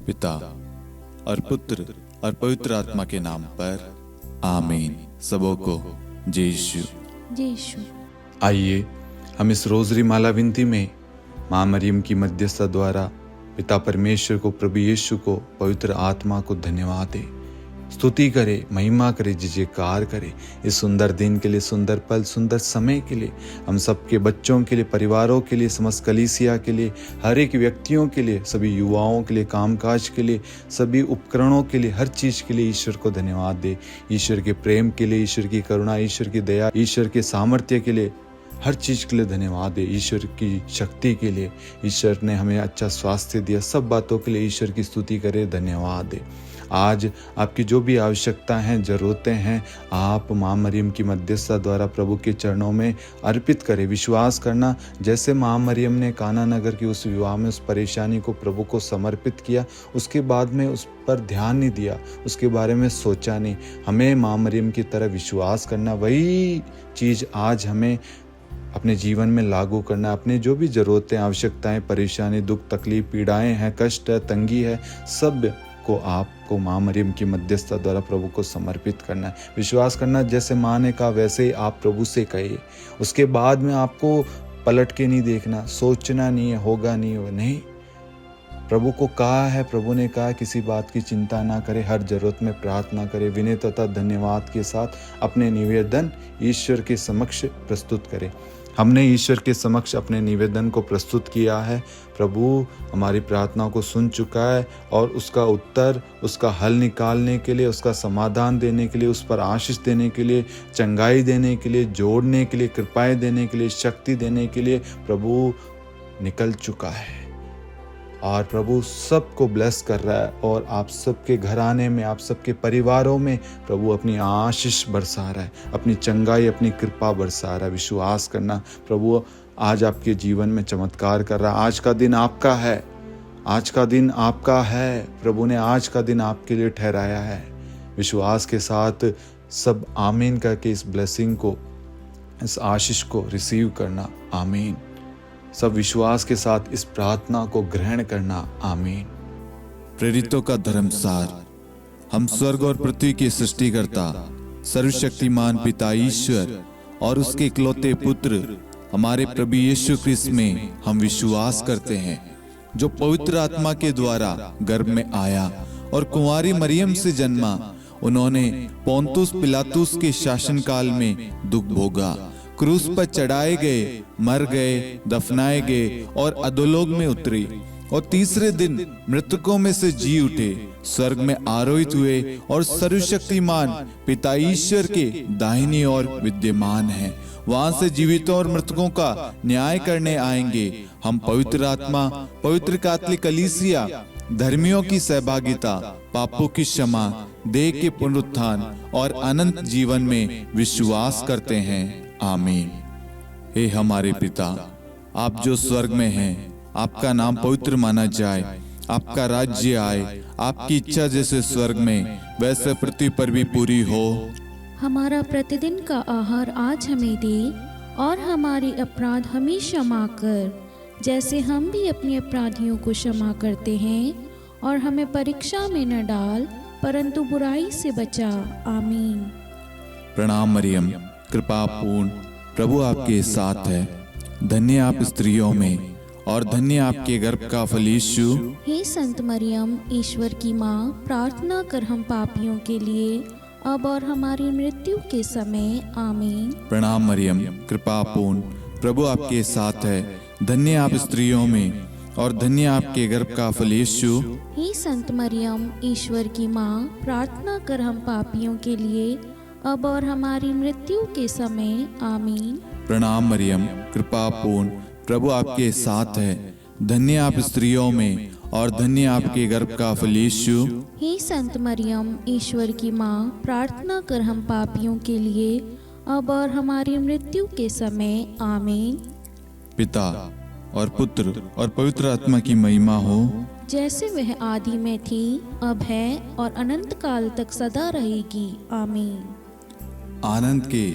पिता और पुत्र और पवित्र आत्मा के नाम पर आमीन। सबों को जय यीशु। जय यीशु। आइए हम इस रोजरी माला विनती में माँ मरियम की मध्यस्थता द्वारा पिता परमेश्वर को, प्रभु यीशु को, पवित्र आत्मा को धन्यवाद दे, स्तुति करे, महिमा करे, जयकार करे। इस सुंदर दिन के लिए, सुंदर पल, सुंदर समय के लिए, हम सबके बच्चों के लिए, परिवारों के लिए, समस्त कलीसिया के लिए, हर एक व्यक्तियों के लिए, सभी युवाओं के लिए, कामकाज के लिए, सभी उपकरणों के लिए, हर चीज के लिए ईश्वर को धन्यवाद दे। ईश्वर के प्रेम के लिए, ईश्वर की करुणा, ईश्वर की दया, ईश्वर के सामर्थ्य के लिए, हर चीज़ के लिए धन्यवाद दे। ईश्वर की शक्ति के लिए, ईश्वर ने हमें अच्छा स्वास्थ्य दिया, सब बातों के लिए ईश्वर की स्तुति करे, धन्यवाद दे। आज आपकी जो भी आवश्यकता हैं, ज़रूरतें हैं, आप माँ मरियम की मध्यस्थता द्वारा प्रभु के चरणों में अर्पित करें। विश्वास करना, जैसे माँ मरियम ने काना नगर की उस विवाह में उस परेशानी को प्रभु को समर्पित किया, उसके बाद में उस पर ध्यान नहीं दिया, उसके बारे में सोचा नहीं। हमें माँ मरियम की तरह विश्वास करना, वही चीज़ आज हमें अपने जीवन में लागू करना। अपने जो भी ज़रूरतें, आवश्यकताएं, परेशानी, दुख, तकलीफ, पीड़ाएं हैं, कष्ट है, तंगी है, सब को आपको माँ मरियम की मध्यस्थता द्वारा प्रभु को समर्पित करना है। विश्वास करना, जैसे माँ ने कहा वैसे ही आप प्रभु से कहिए। उसके बाद में आपको पलट के नहीं देखना, सोचना नहीं है होगा नहीं होगा, नहीं। प्रभु को कहा है, प्रभु ने कहा किसी बात की चिंता ना करे, हर जरूरत में प्रार्थना करे, विनय तथा धन्यवाद के साथ अपने निवेदन ईश्वर के समक्ष प्रस्तुत करे। हमने ईश्वर के समक्ष अपने निवेदन को प्रस्तुत किया है। प्रभु हमारी प्रार्थनाओं को सुन चुका है और उसका उत्तर, उसका हल निकालने के लिए, उसका समाधान देने के लिए, उस पर आशीष देने के लिए, चंगाई देने के लिए, जोड़ने के लिए, कृपाएं देने के लिए, शक्ति देने के लिए प्रभु निकल चुका है। और प्रभु सबको ब्लेस कर रहा है और आप सबके घराने में, आप सबके परिवारों में प्रभु अपनी आशीष बरसा रहा है, अपनी चंगाई, अपनी कृपा बरसा रहा है। विश्वास करना, प्रभु आज आपके जीवन में चमत्कार कर रहा है। आज का दिन आपका है, आज का दिन आपका है। प्रभु ने आज का दिन आपके लिए ठहराया है। विश्वास के साथ सब आमीन करके इस ब्लेसिंग को, इस आशीष को रिसीव करना। आमीन। सब विश्वास के साथ इस प्रार्थना को ग्रहण करना। आमीन। प्रेरितों का धर्मसार। हम स्वर्ग और पृथ्वी के सृष्टिकर्ता, सर्वशक्तिमान पिता ईश्वर और उसके इकलौते पुत्र हमारे प्रभु यीशु क्रिस्त में हम विश्वास करते हैं, जो पवित्र आत्मा के द्वारा गर्भ में आया और कुंवारी मरियम से जन्मा। उन्होंने पोंतुस पिलातुस के शासनकाल में दुख भोगा, क्रूस पर चढ़ाए गए, मर गए, दफनाए गए और अधोलोक में उतरे और तीसरे दिन मृतकों में से जी उठे, स्वर्ग में आरोहित हुए और सर्वशक्तिमान पिता ईश्वर के दाहिनी ओर विद्यमान हैं। वहां से जीवितों और मृतकों का न्याय करने आएंगे। हम पवित्र आत्मा, पवित्र कैथोलिक कलीसिया, धर्मियों की सहभागिता, पापों की क्षमा, देह के पुनरुत्थान और अनंत जीवन में विश्वास करते हैं। आमीन। हे हमारे पिता, आप जो स्वर्ग में हैं, आपका नाम पवित्र माना जाए, आपका राज्य आए, आपकी इच्छा जैसे स्वर्ग में वैसे पृथ्वी पर भी पूरी हो। हमारा प्रतिदिन का आहार आज हमें दे और हमारे अपराध हमें क्षमा कर, जैसे हम भी अपने अपराधियों को क्षमा करते हैं, और हमें परीक्षा में न डाल परंतु बुराई से बचा। आमीन। प्रणाम मरियम, कृपा पूर्ण, प्रभु आपके साथ है। धन्य आप स्त्रियों में और धन्य आपके गर्भ का फल यीशु। हे संत मरियम, ईश्वर की माँ, प्रार्थना कर हम पापियों के लिए, अब और हमारी मृत्यु के समय। आमीन। प्रणाम मरियम, कृपा पूर्ण, प्रभु आपके साथ है। धन्य आप स्त्रियों में और धन्य आपके गर्भ का फल यीशु। हे संत मरियम, ईश्वर की माँ, प्रार्थना कर हम पापियों के लिए, अब और हमारी मृत्यु के समय। आमीन। प्रणाम मरियम, कृपा पूर्ण, प्रभु आपके साथ है। धन्य आप स्त्रियों में और धन्य आपके गर्भ का फल यीशु। हे संत मरियम, ईश्वर की माँ, प्रार्थना कर हम पापियों के लिए, अब और हमारी मृत्यु के समय। आमीन। पिता और पुत्र और पवित्र आत्मा की महिमा हो, जैसे वह आदि में थी, अब है और अनंत काल तक सदा रहेगी। आमीन। आनंद के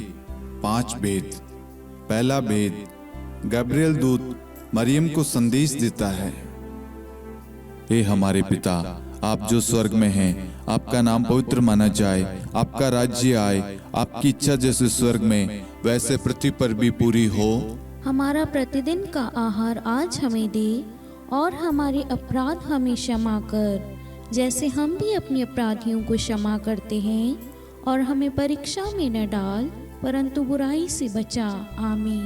5 भेद। पहला भेद, गब्रियल दूत मरियम को संदेश देता है। हे हमारे पिता, आप जो स्वर्ग में हैं, आपका नाम पवित्र माना जाए, आपका राज्य आए, आपकी इच्छा जैसे स्वर्ग में वैसे पृथ्वी पर भी पूरी हो। हमारा प्रतिदिन का आहार आज हमें दे, और हमारे अपराध हमें क्षमा कर, जैसे हम भी अपने अपराधियों को क्षमा करते हैं, और हमें परीक्षा में न डाल, परंतु बुराई से बचा। आमीन।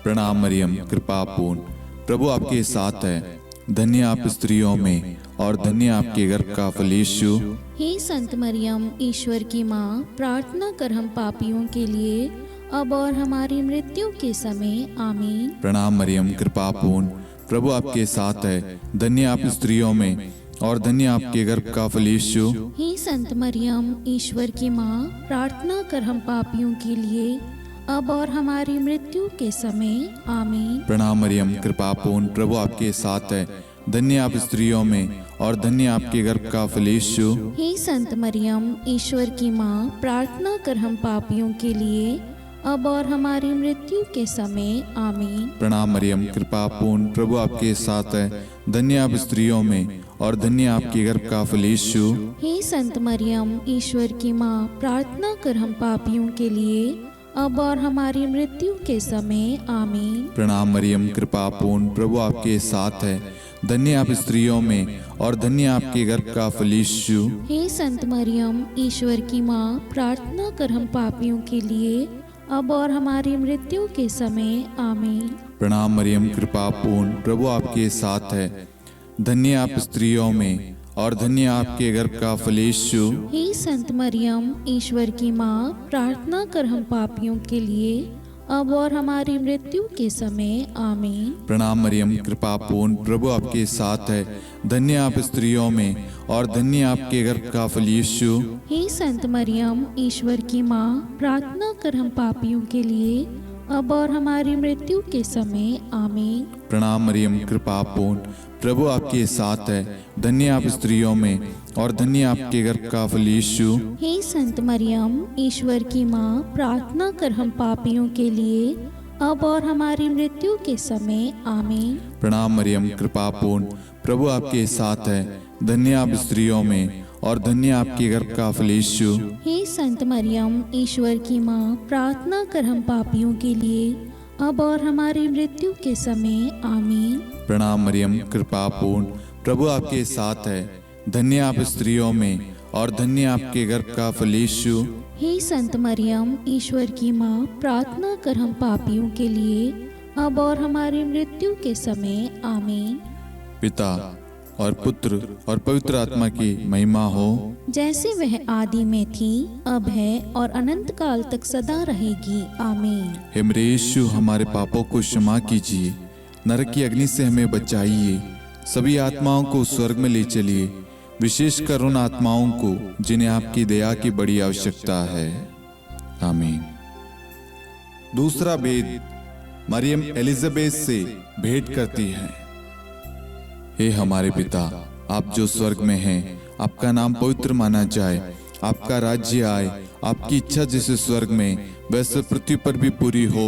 प्रणाम मरियम, कृपा पूर्ण, प्रभु आपके साथ है। धन्य आप स्त्रियों में, और धन्य आपके गर्भ का फल यीशु। हे संत मरियम, ईश्वर की माँ, प्रार्थना कर हम पापियों के लिए, अब और हमारी मृत्यु के समय। आमीन। प्रणाम मरियम, कृपा पूर्ण, प्रभु आपके साथ है। धन्य आप स्त्रियों में, और धन्य आपके गर्भ का फल यीशु। हे संत मरियम, ईश्वर की माँ, प्रार्थना कर हम पापियों के लिए, अब और हमारी मृत्यु के समय। आमीन। प्रणाम मरियम, कृपा पूर्ण, प्रभु आपके साथ है। धन्य आप स्त्रियों में, और धन्य आपके गर्भ का फल यीशु। हे संत मरियम, ईश्वर की माँ, प्रार्थना कर हम पापियों के लिए, अब और हमारी मृत्यु के समय। आमीन। प्रणाम मरियम, कृपा पूर्ण, प्रभु आपके साथ है। धन्य आप स्त्रियों में, और धन्य आपके गर्भ का फल यीशु। हे संत मरियम, ईश्वर की माँ, प्रार्थना कर हम पापियों के लिए, अब और हमारी मृत्यु के समय। आमीन। प्रणाम मरियम, कृपा पूर्ण, प्रभु आपके साथ है। धन्य आप स्त्रियों में, और धन्य आपके गर्भ का फल यीशु। हे संत मरियम, ईश्वर की माँ, प्रार्थना कर हम पापियों के लिए, अब और हमारी मृत्यु के समय। आमीन। प्रणाम मरियम, कृपा पूर्ण, प्रभु आपके साथ है। धन्य आप स्त्रियों में, और धन्य आपके गर्भ का फल यीशु। हे संत मरियम, ईश्वर की माँ, प्रार्थना कर हम पापियों के लिए, अब और हमारी मृत्यु के समय। आमीन। प्रणाम मरियम, कृपा पूर्ण, प्रभु आपके साथ है। धन्य आप स्त्रियों में, और धन्य आपके गर्भ का फल यीशु। हे संत मरियम, ईश्वर की माँ, प्रार्थना कर हम पापियों के लिए, अब और हमारी मृत्यु के समय। आमीन। प्रणाम मरियम, कृपा पूर्ण, प्रभु आपके साथ है। धन्य आप स्त्रियों में, और धन्य आपके गर्भ का फल यीशु। हे संत मरियम, ईश्वर की माँ, प्रार्थना कर हम पापियों के लिए, अब और हमारी मृत्यु के समय। आमीन। प्रणाम मरियम, कृपा पूर्ण, प्रभु आपके साथ है। धन्य आप स्त्रियों में, और धन्य आपके गर्भ का फल यीशु। हे संत मरियम, ईश्वर की माँ, प्रार्थना कर हम पापियों के लिए, अब और हमारी मृत्यु के समय। आमीन। प्रणाम मरियम, कृपा पूर्ण, प्रभु आपके साथ है। धन्य आप स्त्रियों में, और धन्य आपके गर्भ का फल यीशु। हे संत मरियम, ईश्वर की माँ, प्रार्थना कर हम पापियों के लिए, अब और हमारी मृत्यु के समय। आमीन। पिता और पुत्र और पवित्र आत्मा की महिमा हो, जैसे वह आदि में थी, अब है, और अनंत काल तक सदा रहेगी। आमीन। हे मेरे यीशु, हमारे पापों को क्षमा कीजिए, नरक की अग्नि से हमें बचाइए, सभी आत्माओं को स्वर्ग में ले चलिए, विशेषकर उन आत्माओं को जिन्हें आपकी दया की बड़ी आवश्यकता है। आमीन। दूसरा भेद, मरियम एलिजाबेथ से भेंट करती है। हे हमारे पिता, आप जो स्वर्ग में हैं, आपका नाम पवित्र माना जाए, आपका राज्य आए, आपकी इच्छा जैसे स्वर्ग में वैसे पृथ्वी पर भी पूरी हो।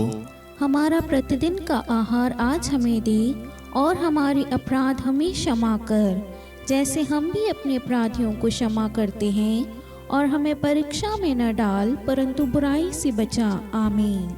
हमारा प्रतिदिन का आहार आज हमें दे, और हमारे अपराध हमें क्षमा कर, जैसे हम भी अपने अपराधियों को क्षमा करते हैं, और हमें परीक्षा में न डाल, परंतु बुराई से बचा। आमीन।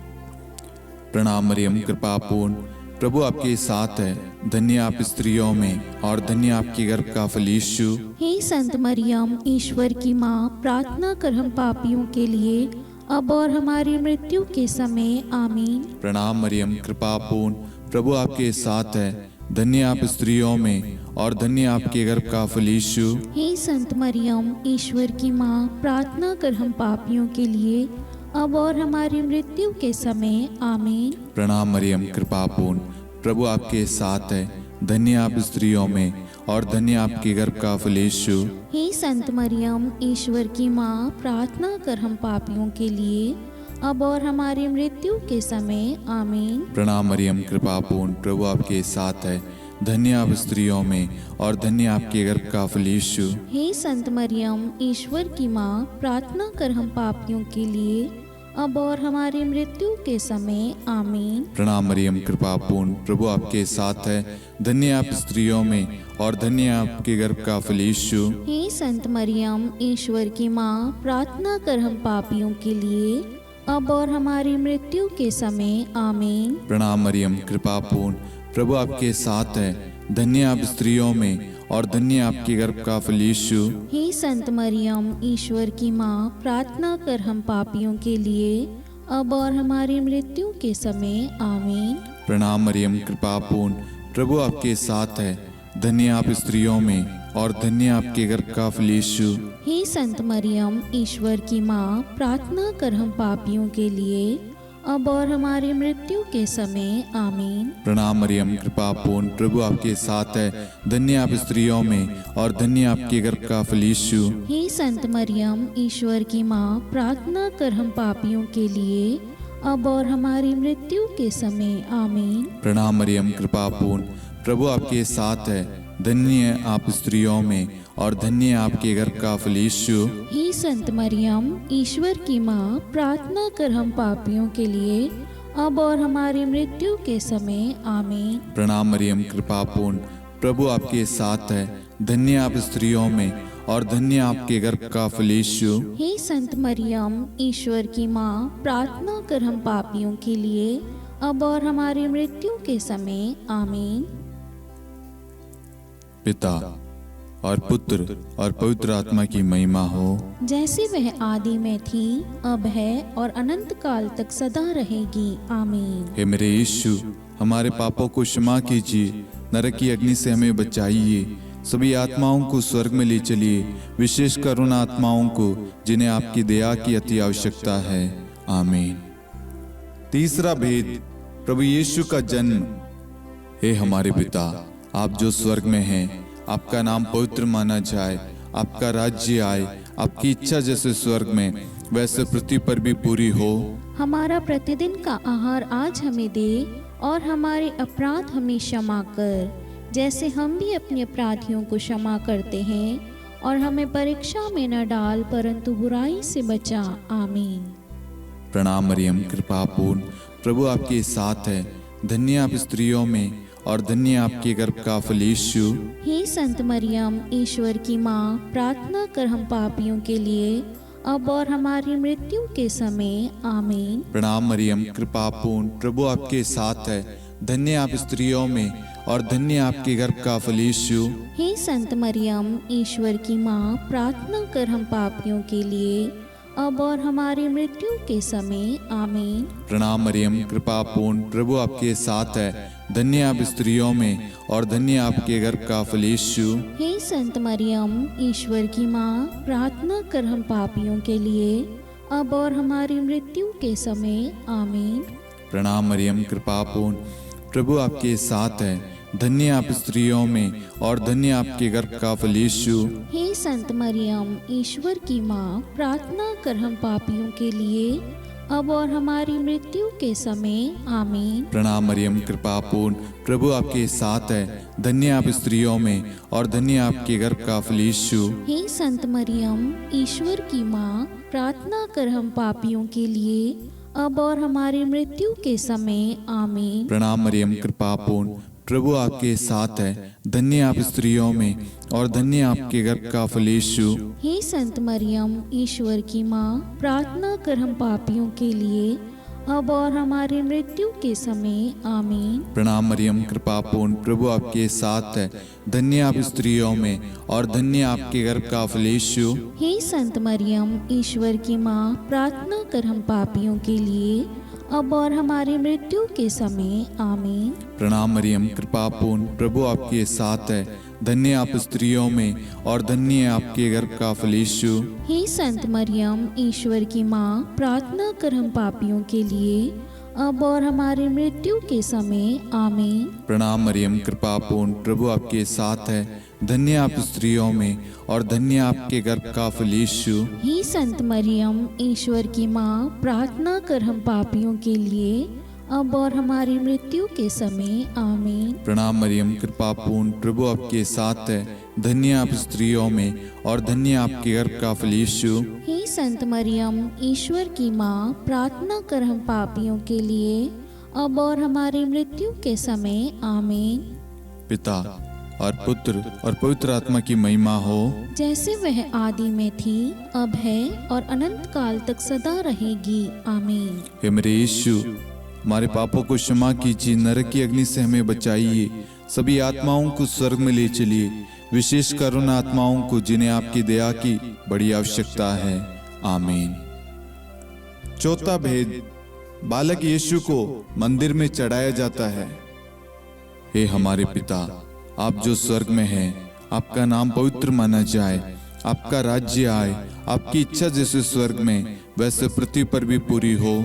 प्रणाम मरियम, कृपा पूर्ण, प्रभु आपके साथ है। धन्य आप स्त्रियों में, और धन्य आपके गर्भ का फल यीशु। हे संत मरियम, ईश्वर की माँ, प्रार्थना कर हम पापियों के लिए, अब और हमारी मृत्यु के समय। आमीन। प्रणाम मरियम, कृपा पूर्ण, प्रभु आपके साथ है। धन्य आप स्त्रियों में, और धन्य आपके गर्भ का फल यीशु। हे संत मरियम, ईश्वर की माँ, प्रार्थना कर हम पापियों के लिए, अब और हमारी मृत्यु के समय। आमीन। प्रणाम मरियम, कृपा पूर्ण, प्रभु आपके साथ है। धन्य आप स्त्रियों में, और धन्य आपके गर्भ का फल यीशु। हे संत मरियम, ईश्वर की माँ, प्रार्थना कर हम पापियों के लिए, अब और हमारी मृत्यु के समय। आमीन। प्रणाम मरियम, कृपा पूर्ण, प्रभु आपके साथ है। धन्य आप स्त्रियों में, और धन्य आपके गर्भ का फल यीशु। हे संत मरियम, ईश्वर की माँ, प्रार्थना कर हम पापियों के लिए, अब और हमारी मृत्यु के समय आमीन। प्रणाम मरियम, कृपा पूर्ण, प्रभु आपके साथ है। धन्य आप स्त्रियों में और धन्य आपके गर्भ का फल यीशु। हे संत मरियम, ईश्वर की माँ, प्रार्थना कर हम पापियों के लिए, अब और हमारी मृत्यु के समय आमीन। प्रणाम मरियम, कृपा पूर्ण, प्रभु आपके साथ है। धन्य आप स्त्रियों में और धन्य आपके गर्भ का फल यीशु। हे संत मरियम, ईश्वर की माँ, प्रार्थना कर हम पापियों के लिए, अब और हमारी मृत्यु के समय आमीन। प्रणाम मरियम, कृपा पूर्ण, प्रभु आपके साथ है। धन्य आप स्त्रियों में और धन्य आपके गर्भ का फल यीशु। हे संत मरियम, ईश्वर की माँ, प्रार्थना कर हम पापियों के लिए, अब और हमारी मृत्यु के समय आमीन। प्रणाम मरियम, कृपा पूर्ण, प्रभु आपके साथ है। धन्य आप स्त्रियों में और धन्य आपके गर्भ का फल यीशु। हे संत मरियम, ईश्वर की माँ, प्रार्थना कर हम पापियों के लिए, अब और हमारी मृत्यु के समय आमीन। प्रणाम मरियम, कृपा पूर्ण, प्रभु आपके साथ है। धन्य आप स्त्रियों में और धन्य आपके गर्भ का फल यीशु। हे संत मरियम, ईश्वर की माँ, प्रार्थना कर हम पापियों के लिए, अब और हमारी मृत्यु के समय आमीन। प्रणाम मरियम, कृपा पूर्ण, प्रभु आपके साथ है। धन्य आप स्त्रियों में और धन्य आपके गर्भ का फल यीशु। हे संत मरियम, ईश्वर की माँ, प्रार्थना कर हम पापियों के लिए, अब और हमारी मृत्यु के समय आमीन। पिता और पुत्र और पवित्र आत्मा की महिमा हो, जैसे वह आदि में थी, अब है और अनंत काल तक सदा रहेगी आमीन। हे मेरे यीशु, हमारे पापों को क्षमा कीजिए, नरक की अग्नि से हमें बचाइए, सभी आत्माओं को स्वर्ग में ले चलिए, विशेषकर उन आत्माओं को जिन्हें आपकी दया की अति आवश्यकता है। आमीन। तीसरा भेद, प्रभु यीशु का जन्म। हे हमारे पिता, आप जो स्वर्ग में हैं, आपका नाम पवित्र माना जाए, आपका राज्य आए, आपकी इच्छा जैसे स्वर्ग में वैसे पृथ्वी पर भी पूरी हो। हमारा प्रतिदिन का आहार आज हमें दे, और हमारे अपराध हमें क्षमा कर, जैसे हम भी अपने अपराधियों को क्षमा करते हैं, और हमें परीक्षा में न डाल, परंतु बुराई से बचा। आमीन। प्रणाम मरियम, कृपा पूर्ण, प्रभु आपके साथ है। धन्य आप स्त्रियों में और धन्य आपके गर्भ का फल यीशु। हे संत मरियम, ईश्वर की माँ, प्रार्थना कर हम पापियों के लिए, अब और हमारी मृत्यु के समय आमीन। प्रणाम मरियम, कृपा पूर्ण, प्रभु आपके साथ है। धन्य आप स्त्रियों में और धन्य आपके गर्भ का फल यीशु। हे संत मरियम, ईश्वर की माँ, प्रार्थना कर हम पापियों के लिए, अब और हमारी मृत्यु के समय आमीन। प्रणाम मरियम, कृपा पूर्ण, प्रभु आपके साथ है। धन्य आप स्त्रियों में और धन्य आपके गर्भ का फल यीशु। हे संत मरियम, ईश्वर की माँ, प्रार्थना कर हम पापियों के लिए, अब और हमारी मृत्यु के समय आमीन। प्रणाम मरियम, कृपा पूर्ण, प्रभु आपके साथ है। धन्य आप स्त्रियों में और धन्य आपके गर्भ का फल यीशु। हे संत मरियम, ईश्वर की माँ, प्रार्थना कर हम पापियों के लिए, अब और हमारी मृत्यु के समय आमीन। प्रणाम मरियम, कृपा पूर्ण, प्रभु आपके साथ है। धन्य आप स्त्रियों में और धन्य आपके गर्भ का फल यीशु। हे संत मरियम, ईश्वर की माँ, प्रार्थना कर हम पापियों के लिए, अब और हमारी मृत्यु के समय आमीन। प्रणाम मरियम, कृपा पूर्ण, प्रभु आपके साथ है। धन्य आप स्त्रियों में और धन्य आपके गर्भ का फल यीशु। हे संत मरियम, ईश्वर की माँ, प्रार्थना कर हम पापियों के लिए, अब और हमारी मृत्यु के समय आमीन। प्रणाम मरियम, कृपा पूर्ण, प्रभु आपके साथ है। धन्य आप स्त्रियों में और धन्य आपके गर्भ का फल यीशु। हे संत मरियम, ईश्वर की माँ, प्रार्थना कर हम पापियों के लिए, अब और हमारी मृत्यु के समय आमीन। प्रणाम मरियम, कृपा पूर्ण, प्रभु आपके साथ है। धन्य आप स्त्रियों में और धन्य आपके गर्भ का फल यीशु। हे संत मरियम, ईश्वर की माँ, प्रार्थना कर हम पापियों के लिए, अब और हमारी मृत्यु के समय आमीन। प्रणाम मरियम, कृपा पूर्ण, प्रभु आपके साथ है। धन्य आप स्त्रियों में और धन्य आपके गर्भ का फल यीशु। हे संत मरियम, ईश्वर की माँ, प्रार्थना कर हम पापियों के लिए, अब और हमारी मृत्यु के समय आमीन। प्रणाम मरियम, कृपा पूर्ण, प्रभु आपके साथ है। धन्य आप स्त्रियों में और धन्य आपके गर्भ का फल यीशु। हे संत मरियम, ईश्वर की माँ, प्रार्थना कर हम पापियों के लिए, अब और हमारी मृत्यु के समय आमीन। पिता और पुत्र और पवित्र आत्मा की महिमा हो, जैसे वह आदि में थी, अब है और अनंत काल तक सदा रहेगी आमीन। हे मेरे यीशु, हमारे पापों को क्षमा कीजिए, नरक की अग्नि से हमें बचाइए, सभी आत्माओं को स्वर्ग में ले चलिए, विशेषकर उन आत्माओं को जिन्हें आपकी दया की बड़ी आवश्यकता है। आमीन। चौथा भेद, बालक यीशु को मंदिर में चढ़ाया जाता है। हे हमारे पिता, आप जो स्वर्ग में हैं, आपका नाम पवित्र माना जाए, आपका राज्य आए, आपकी इच्छा जैसे स्वर्ग में वैसे पृथ्वी पर भी पूरी हो।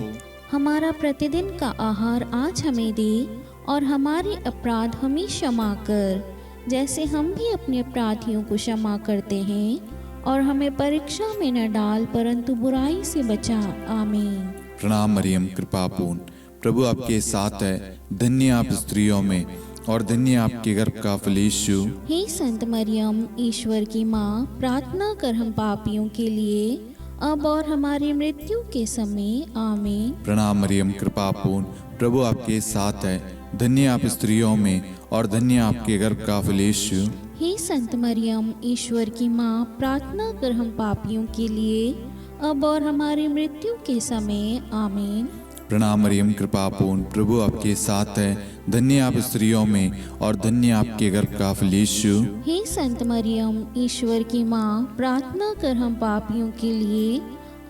हमारा प्रतिदिन का आहार आज हमें दे, और हमारे अपराध हमें क्षमा कर, जैसे हम भी अपने अपराधियों को क्षमा करते हैं, और हमें परीक्षा में न डाल, परंतु बुराई से बचा। आमीन। प्रणाम मरियम, कृपा पूर्ण, प्रभु आपके साथ है। धन्य आप स्त्रियों में और धन्य आपके गर्भ का फल यीशु। हे संत मरियम, ईश्वर की माँ, प्रार्थना कर हम पापियों के लिए, अब और हमारी मृत्यु के समय आमीन। प्रणाम मरियम, कृपा पूर्ण, प्रभु आपके साथ है। धन्य आप स्त्रियों में और धन्य आपके गर्भ का फल यीशु। हे संत मरियम, ईश्वर की माँ, प्रार्थना कर हम पापियों के लिए, अब और हमारी मृत्यु के समय आमीन। प्रणाम मरियम, कृपा पूर्ण, प्रभु आपके साथ है। धन्य आप स्त्रियों में और धन्य आपके गर्भ का फल यीशु। हे संत मरियम, ईश्वर की माँ, प्रार्थना कर हम पापियों के लिए,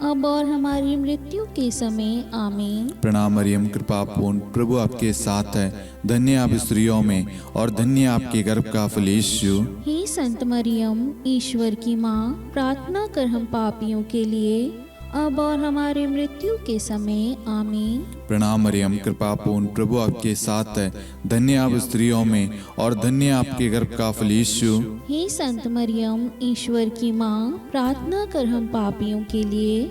अब और हमारी मृत्यु के समय आमीन। प्रणाम मरियम, कृपा पूर्ण, प्रभु आपके साथ है। धन्य आप स्त्रियों में और धन्य आपके गर्भ का फल यीशु। हे संत मरियम, ईश्वर की माँ, प्रार्थना कर हम पापियों के लिए, अब और हमारी मृत्यु के समय आमीन। प्रणाम मरियम, कृपा पूर्ण, प्रभु आपके साथ है। धन्य आप स्त्रियों में और धन्य आपके गर्भ का फल यीशु। हे संत मरियम, ईश्वर की माँ, प्रार्थना कर हम पापियों के लिए,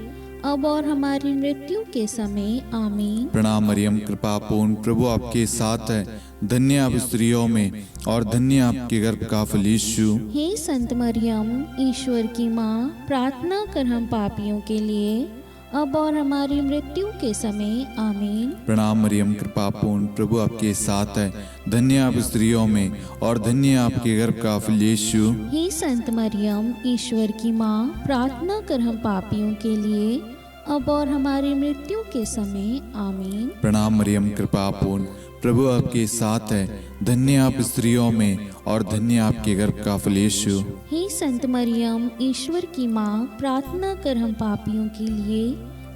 अब और हमारी मृत्यु के समय आमीन। प्रणाम मरियम, कृपा पूर्ण, प्रभु आपके साथ है। धन्य आप स्त्रियों में और धन्य आपके गर्भ का फल यीशु। हे संत मरियम, ईश्वर की माँ, प्रार्थना कर हम पापियों के लिए, अब और हमारी मृत्यु के समय आमीन। प्रणाम मरियम, कृपा पूर्ण, प्रभु आपके साथ है। धन्य आप स्त्रियों में और धन्य आपके गर्भ का फल यीशु। हे संत मरियम, ईश्वर की माँ, प्रार्थना कर हम पापियों के लिए, अब और हमारी मृत्यु के समय आमीन। प्रणाम मरियम, कृपा पूर्ण, प्रभु आपके साथ है। धन्य आप स्त्रियों में और धन्य आपके गर्भ का फल यीशु। हे संत मरियम, ईश्वर की माँ, प्रार्थना कर हम पापियों के लिए,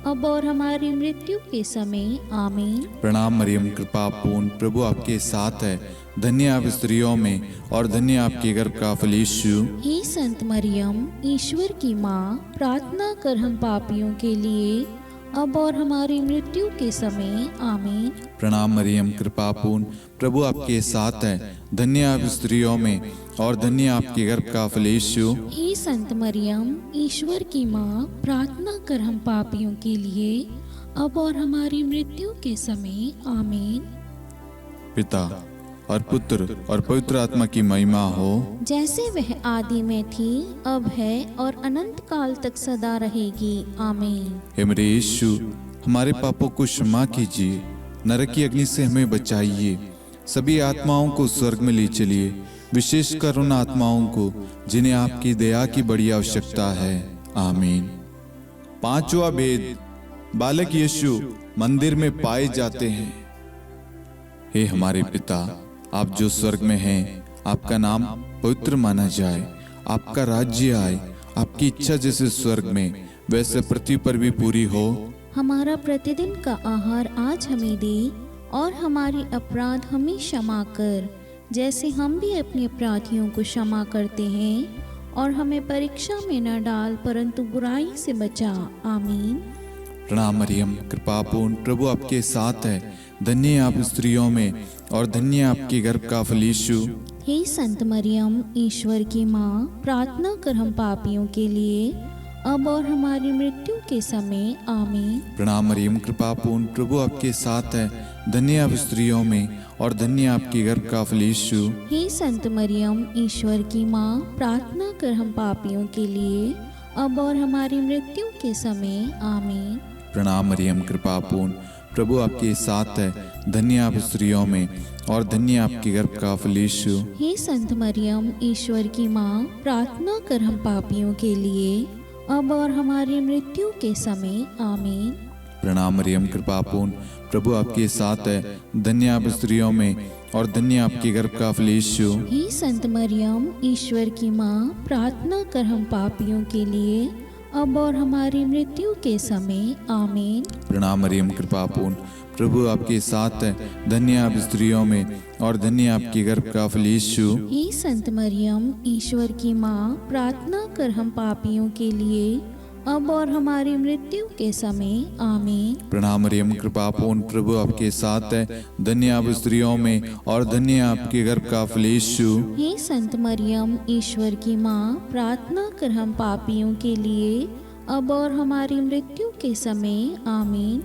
अब और हमारी मृत्यु के समय आमीन। प्रणाम मरियम, कृपा पूर्ण, प्रभु आपके साथ है। धन्य आप स्त्रियों में और धन्य आपके गर्भ का फल यीशु। हे संत मरियम, ईश्वर की माँ, प्रार्थना कर हम पापियों के लिए, अब और हमारी मृत्यु के समय आमीन। प्रणाम मरियम, कृपा पूर्ण, प्रभु आपके साथ है। धन्य आप स्त्रियों में और धन्य आपके गर्भ का फल यीशु। हे संत मरियम, ईश्वर की माँ, प्रार्थना कर हम पापियों के लिए, अब और हमारी मृत्यु के समय आमीन। पिता और पुत्र और पवित्र आत्मा की महिमा हो, जैसे वह आदि में थी, अब है और अनंत काल तक सदा रहेगी आमीन। हे मेरे यीशु, हमारे पापों को क्षमा कीजिए, नरक की अग्नि से हमें बचाइए, सभी आत्माओं को स्वर्ग में ले चलिए, विशेषकर उन आत्माओं को जिन्हें आपकी दया की बड़ी आवश्यकता है। आमीन। पांचवा भेद, बालक यीशु मंदिर में पाए जाते हैं। हे हमारे पिता, आप जो स्वर्ग में हैं, आपका नाम पवित्र माना जाए, आपका राज्य आए, आपकी इच्छा जैसे स्वर्ग में वैसे पृथ्वी पर भी पूरी हो। हमारा प्रतिदिन का आहार आज हमें दे, और हमारे अपराध हमें क्षमा कर, जैसे हम भी अपने अपराधियों को क्षमा करते हैं, और हमें परीक्षा में न डाल, परंतु बुराई से बचा। आमीन। प्रणाम मरियम, कृपा पूर्ण, प्रभु आपके साथ है। धन्य आप स्त्रियों में और धन्य आपके गर्भ का फल यीशु। हे संत मरियम, ईश्वर की माँ, प्रार्थना कर हम पापियों के लिए, अब और हमारी मृत्यु के समय आमीन। प्रणाम मरियम, कृपा पूर्ण, प्रभु आपके साथ है। धन्य आप स्त्रियों में और धन्य आपके गर्भ का फल यीशु। हे संत मरियम, ईश्वर की माँ, प्रार्थना कर हम पापियों के लिए, अब और हमारी मृत्यु के समय आमीन। प्रणाम मरियम, कृपा पूर्ण, प्रभु आपके साथ है। धन्य आप स्त्रियों में और धन्य आपके गर्भ का फल यीशु। हे संत मरियम, ईश्वर की माँ, प्रार्थना कर हम पापियों के लिए, अब और हमारी मृत्यु के समय आमीन। प्रणाम मरियम, कृपा पूर्ण, प्रभु आपके साथ है। धन्य आप स्त्रियों में और धन्य आपके गर्भ का फल यीशु। हे संत मरियम, ईश्वर की माँ, प्रार्थना कर हम पापियों के लिए, अब और हमारी मृत्यु के समय आमीन। प्रणाम मरियम, कृपा पूर्ण, प्रभु आपके साथ है। धन्य आप स्त्रियों में और धन्य आपके गर्भ का फल यीशु। हे संत मरियम, ईश्वर की माँ, प्रार्थना कर हम पापियों के लिए, अब और हमारी मृत्यु के समय आमीन। प्रणाम मरियम, कृपा पूर्ण, प्रभु आपके साथ है। धन्य आप स्त्रियों में और धन्य आपके गर्भ का फल यीशु। हे संत मरियम, ईश्वर की माँ, प्रार्थना कर हम पापियों के लिए, अब और हमारी मृत्यु के समय आमीन।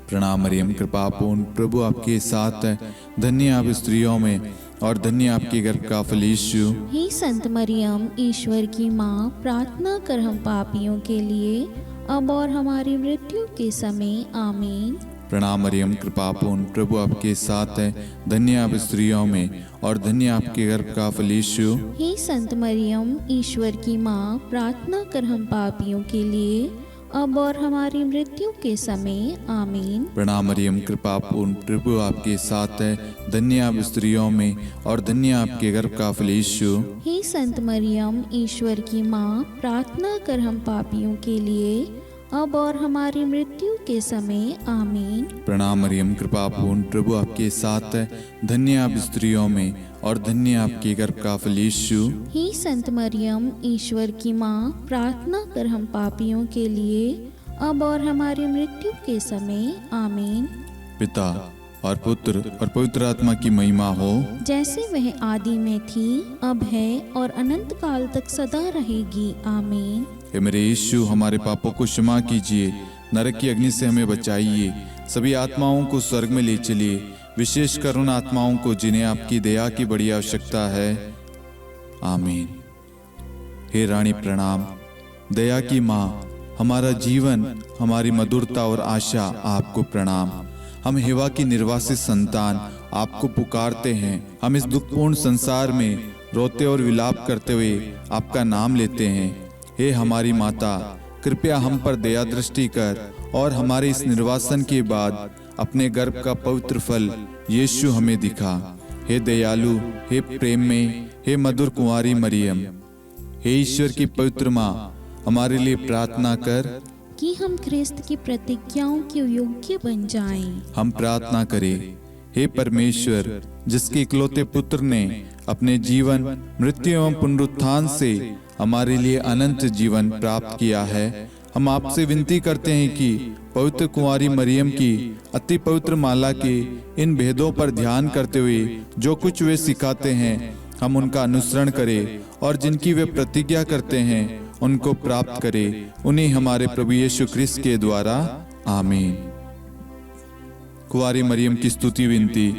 प्रणाम मरियम, कृपा पूर्ण, प्रभु आपके साथ है। धन्य आप स्त्रियों में और धन्य आपके गर्भ का फल यीशु। हे संत मरियम, ईश्वर की माँ, प्रार्थना कर हम पापियों के लिए, अब और हमारी मृत्यु के समय आमीन। प्रणाम मरियम, कृपा पूर्ण, प्रभु आपके साथ है। धन्य आप स्त्रियों में और धन्य आपके गर्भ का फल यीशु। हे संत मरियम, ईश्वर की माँ, प्रार्थना कर हम पापियों के लिए, अब और हमारी मृत्यु के समय आमीन। प्रणाम मरियम, कृपा पूर्ण, प्रभु आपके साथ है। धन्य आप स्त्रियों में और धन्य आपके गर्भ का फल यीशु। हे संत मरियम, ईश्वर की माँ, प्रार्थना कर हम पापियों के लिए, अब और हमारी मृत्यु के समय आमीन। प्रणाम मरियम, कृपा पूर्ण, प्रभु आपके साथ है। धन्य आप स्त्रियों में और धन्य आपके गर्भ का फल यीशु। हे संत मरियम, ईश्वर की माँ, प्रार्थना कर हम पापियों के लिए, अब और हमारी मृत्यु के समय आमीन। पिता और पुत्र और पवित्र आत्मा की महिमा हो, जैसे वह आदि में थी, अब है और अनंत काल तक सदा रहेगी आमीन। हे मेरे यीशु, हमारे पापों को क्षमा कीजिए, नरक की अग्नि से हमें बचाइए, सभी आत्माओं को स्वर्ग में ले चलिए, विशेषकर उन आत्माओं को जिन्हें आपकी दया की बड़ी आवश्यकता है। आमीन। हे रानी प्रणाम, दया की माँ, हमारा जीवन, हमारी मधुरता और आशा आपको प्रणाम। हम हेवा की निर्वासित संतान आपको पुकारते हैं। हम इस दुखपूर्ण संसार में रोते और विलाप करते हुए आपका नाम लेते हैं। हे हमारी माता, कृपया हम पर दया दृष्टि कर और हमारे इस निर्वासन के बाद अपने गर्भ का पवित्र फल यीशु हमें दिखा। हे दयालु, हे प्रेम में, हे मधुर कुंवारी मरियम, हे ईश्वर की पवित्र माँ, हमारे लिए प्रार्थना कर कि हम ख्रिस्त की प्रतिज्ञाओं के योग्य बन जाएं। हम प्रार्थना करें। हे परमेश्वर, जिसके इकलौते पुत्र ने अपने जीवन, मृत्यु एवं पुनरुत्थान से हमारे लिए अनंत जीवन प्राप्त किया है, हम आपसे विनती करते हैं कि पवित्र कुंवारी मरियम की अति पवित्र माला के इन भेदों पर ध्यान करते हुए जो कुछ वे सिखाते हैं, हम उनका अनुसरण करें और जिनकी वे प्रतिज्ञा करते हैं उनको प्राप्त करें। उन्हीं हमारे प्रभु यीशु ख्रिस्त के द्वारा आमीन। कुंवारी मरियम की स्तुति विनती।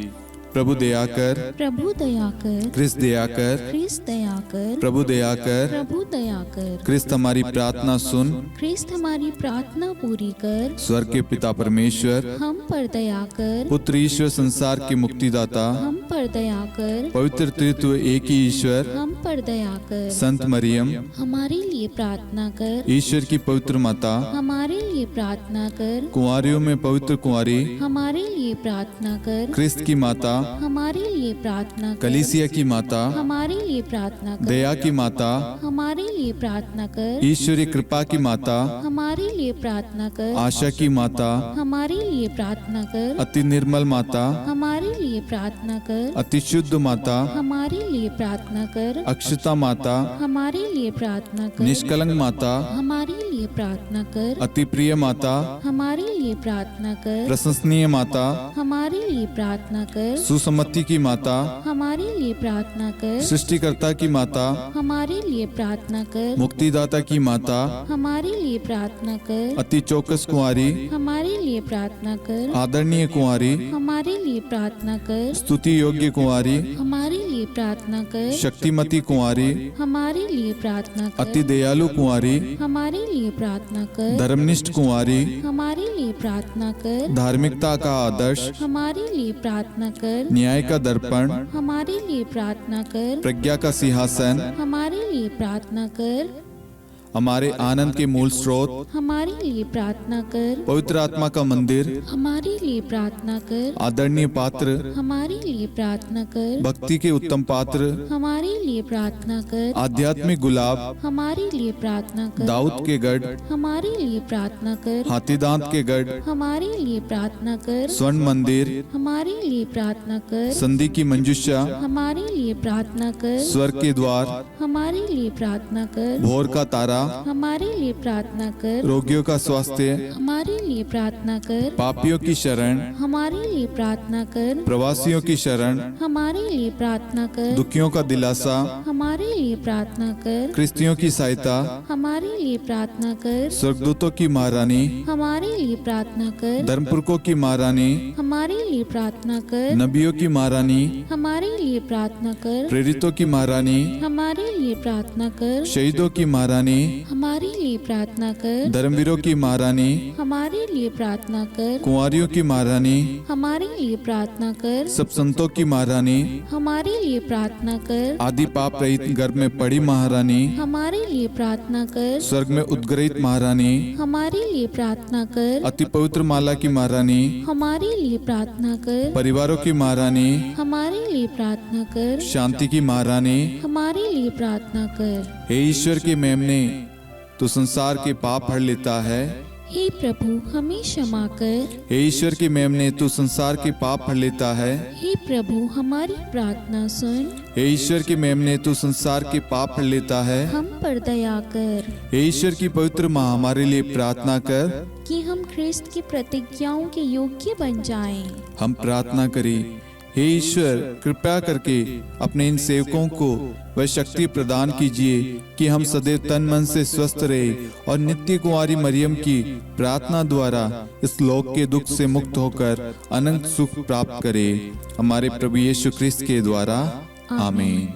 प्रभु दया कर, प्रभु दया कर, ख्रिस्त दया कर, ख्रिस्त दया कर, प्रभु दया कर, प्रभु दया कर, ख्रिस्त हमारी प्रार्थना सुन। ख्रिस्त हमारी प्रार्थना पूरी कर, स्वर्ग के पिता परमेश्वर, हम पर दया कर, पुत्र ईश्वर संसार के मुक्तिदाता, हम पर दया कर, पवित्र त्रित्व एक ही ईश्वर, हम पर दया कर, संत मरियम, हमारे लिए प्रार्थना कर, ईश्वर की पवित्र माता, हमारे लिए प्रार्थना कर, कुंवारियों में पवित्र कुंवारी, हमारे लिए प्रार्थना कर, ख्रिस्त की माता, हमारे लिए प्रार्थना कर, कलीसिया की माता, हमारे लिए प्रार्थना कर, दया की माता, हमारे लिए प्रार्थना कर, ईश्वरी कृपा की माता, हमारे लिए प्रार्थना कर, आशा की माता, हमारे लिए प्रार्थना कर, अति निर्मल माता, हमारे लिए प्रार्थना कर, अति शुद्ध माता, हमारे लिए प्रार्थना कर, अक्षता माता, हमारे लिए प्रार्थना कर, निष्कलंक माता, हमारे लिए लिए प्रार्थना कर। अति प्रिय माता, हमारे लिए प्रार्थना कर। प्रशंसनीय माता, हमारे लिए प्रार्थना कर। सुसम्मति की माता, हमारे लिए प्रार्थना कर। सृष्टिकर्ता की माता, हमारे लिए प्रार्थना कर। मुक्तिदाता की माता, हमारे लिए प्रार्थना कर। अति चौकस कुंवारी, हमारे लिए प्रार्थना कर। आदरणीय कुंवारी, हमारे लिए प्रार्थना कर। स्तुति योग्य कुंवारी, हमारे लिए प्रार्थना कर। शक्तिमती कुंवारी, हमारे लिए प्रार्थना कर। अति दयालु कुंवारी, हमारे लिए प्रार्थना कर। धर्मनिष्ठ कुंवारी, हमारे लिए प्रार्थना कर। धार्मिकता का आदर्श, हमारे लिए प्रार्थना कर। न्याय का दर्पण, हमारे लिए प्रार्थना कर। प्रज्ञा का सिंहासन, हमारे लिए प्रार्थना कर। हमारे आनंद के मूल स्रोत, हमारे लिए प्रार्थना कर। पवित्र आत्मा का मंदिर, हमारे लिए प्रार्थना कर। आदरणीय पात्र, हमारे लिए प्रार्थना कर। भक्ति के उत्तम पात्र, हमारे लिए प्रार्थना कर। आध्यात्मिक गुलाब, हमारे लिए प्रार्थना कर। दाऊद के गढ़, हमारे लिए प्रार्थना कर। हाथीदांत के गढ़, हमारे लिए प्रार्थना कर। स्वर्ण मंदिर, हमारे लिए प्रार्थना कर। संधि की मंजुषा, हमारे लिए प्रार्थना कर। स्वर्ग के द्वार, हमारे लिए प्रार्थना कर। भोर का तारा, हमारे लिए प्रार्थना कर। रोगियों का स्वास्थ्य, हमारे लिए प्रार्थना कर। पापियों की शरण, हमारे लिए प्रार्थना कर। प्रवासियों की शरण, हमारे लिए प्रार्थना कर। दुखियों का दिलासा, हमारे लिए प्रार्थना कर। क्रिस्तियों की सहायता, हमारे लिए प्रार्थना कर। स्वर्गदूतों की महारानी, हमारे लिए प्रार्थना कर। धर्मपुरखों की महारानी, हमारे लिए प्रार्थना कर। नबियों की महारानी, हमारे लिए प्रार्थना कर। प्रेरितों की महारानी, हमारे लिए प्रार्थना कर। शहीदों की महारानी, हमारे लिए प्रार्थना कर। धर्मवीरों की महारानी, हमारे लिए प्रार्थना कर। कुंवारियों की महारानी, हमारे लिए प्रार्थना कर। सब संतों की महारानी, हमारे लिए प्रार्थना कर। आदि पाप रहित गर्भ में पड़ी महारानी, हमारे लिए प्रार्थना कर। स्वर्ग में उद्गृहित महारानी, हमारे लिए प्रार्थना कर। अति पवित्र माला की महारानी, हमारे लिए प्रार्थना कर। परिवारों की महारानी, हमारे लिए प्रार्थना कर। शांति की महारानी, हमारे लिए प्रार्थना कर। हे ईश्वर के मेमने, तू संसार के पाप हर लेता है। हे प्रभु हमें क्षमा कर। हे ईश्वर के मेमने, तू संसार के पाप हर लेता है। हे प्रभु हमारी प्रार्थना सुन। हे ईश्वर के मेमने, तू संसार के पाप हर लेता है। हम पर दया कर हे ईश्वर की पवित्र माँ, हमारे लिए प्रार्थना कर। कि हम ख्रिस्त की प्रतिज्ञाओं के योग्य बन जाएं। हम प्रार्थना करें, हे ईश्वर कृपया करके अपने इन सेवकों को वह शक्ति प्रदान कीजिए कि हम सदैव तन मन से स्वस्थ रहे और नित्य कुंवारी मरियम की प्रार्थना द्वारा इस लोक के दुख से मुक्त होकर अनंत सुख प्राप्त करें। हमारे प्रभु यीशु ख्रिस्त के द्वारा आमीन।